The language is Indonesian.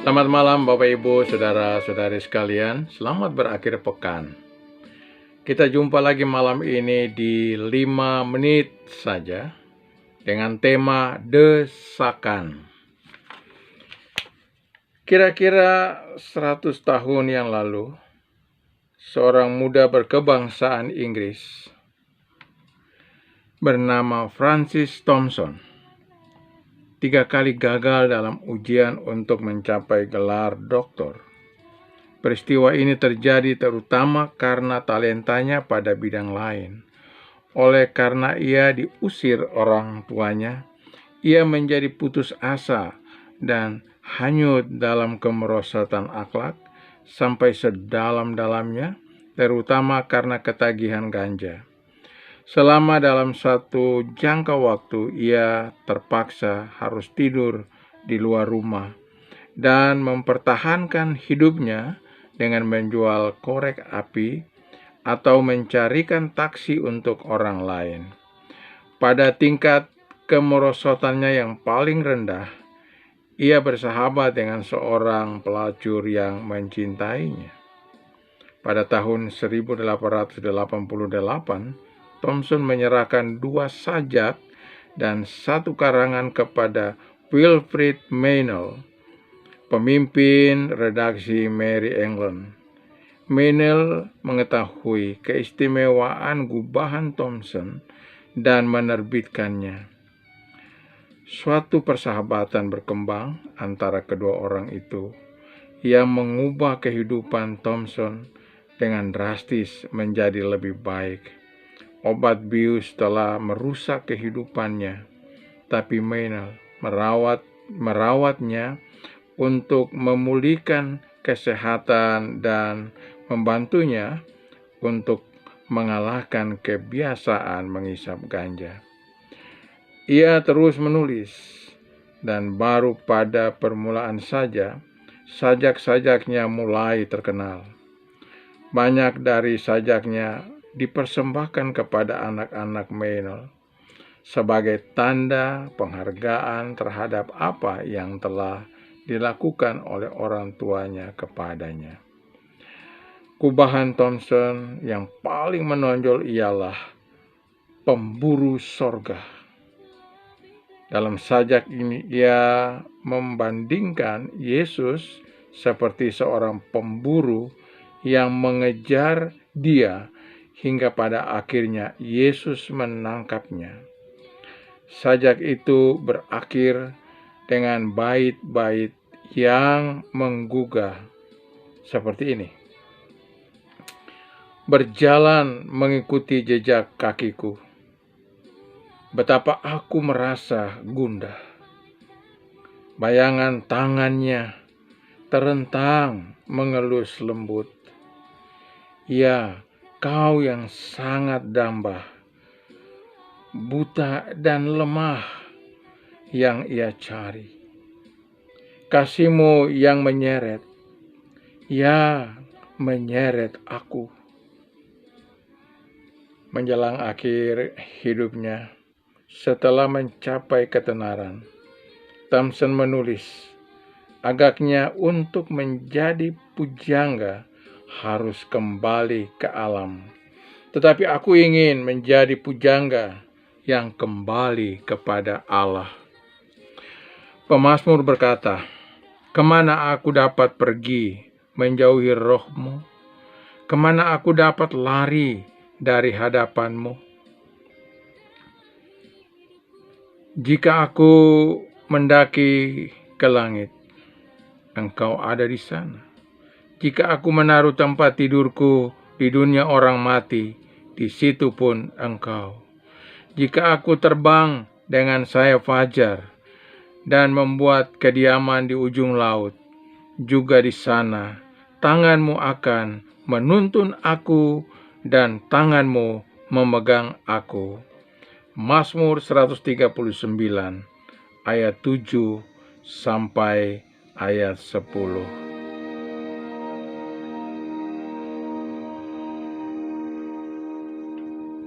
Selamat malam Bapak Ibu, Saudara-saudari sekalian. Selamat berakhir pekan. Kita jumpa lagi malam ini di 5 menit saja dengan tema desakan. Kira-kira 100 tahun yang lalu, seorang muda berkebangsaan Inggris bernama Francis Thompson 3 kali gagal dalam ujian untuk mencapai gelar doktor. Peristiwa ini terjadi terutama karena talentanya pada bidang lain. Oleh karena ia diusir orang tuanya, ia menjadi putus asa dan hanyut dalam kemerosotan akhlak sampai sedalam-dalamnya, terutama karena ketagihan ganja. Selama dalam satu jangka waktu, ia terpaksa harus tidur di luar rumah dan mempertahankan hidupnya dengan menjual korek api atau mencarikan taksi untuk orang lain. Pada tingkat kemerosotannya yang paling rendah, ia bersahabat dengan seorang pelacur yang mencintainya. Pada tahun 1888, Thompson menyerahkan 2 sajak dan 1 karangan kepada Wilfrid Meynell, pemimpin redaksi Mary England. Meynell mengetahui keistimewaan gubahan Thompson dan menerbitkannya. Suatu persahabatan berkembang antara kedua orang itu yang mengubah kehidupan Thompson dengan drastis menjadi lebih baik. Obat bius telah merusak kehidupannya, tapi Meynell merawatnya untuk memulihkan kesehatan dan membantunya untuk mengalahkan kebiasaan mengisap ganja. Ia terus menulis, dan baru pada permulaan saja, sajak-sajaknya mulai terkenal. Banyak dari sajaknya dipersembahkan kepada anak-anak Meynell sebagai tanda penghargaan terhadap apa yang telah dilakukan oleh orang tuanya kepadanya. Gubahan Thompson yang paling menonjol ialah Pemburu Sorga. Dalam sajak ini ia membandingkan Yesus seperti seorang pemburu yang mengejar dia hingga pada akhirnya Yesus menangkapnya. Sajak itu berakhir dengan bait-bait yang menggugah seperti ini. Berjalan mengikuti jejak kakiku, betapa aku merasa gundah. Bayangan tangannya terentang mengelus lembut. Ya, Kau yang sangat dambah, buta dan lemah yang ia cari. Kasih-Mu yang menyeret, ya menyeret aku. Menjelang akhir hidupnya, setelah mencapai ketenaran, Thompson menulis, agaknya untuk menjadi pujangga harus kembali ke alam. Tetapi aku ingin menjadi pujangga yang kembali kepada Allah. Pemazmur berkata, kemana aku dapat pergi menjauhi roh-Mu? Kemana aku dapat lari dari hadapan-Mu? Jika aku mendaki ke langit, Engkau ada di sana. Jika aku menaruh tempat tidurku di dunia orang mati, di situ pun Engkau. Jika aku terbang dengan sayap fajar dan membuat kediaman di ujung laut, juga di sana tangan-Mu akan menuntun aku dan tangan-Mu memegang aku. Mazmur 139 ayat 7 sampai ayat 10.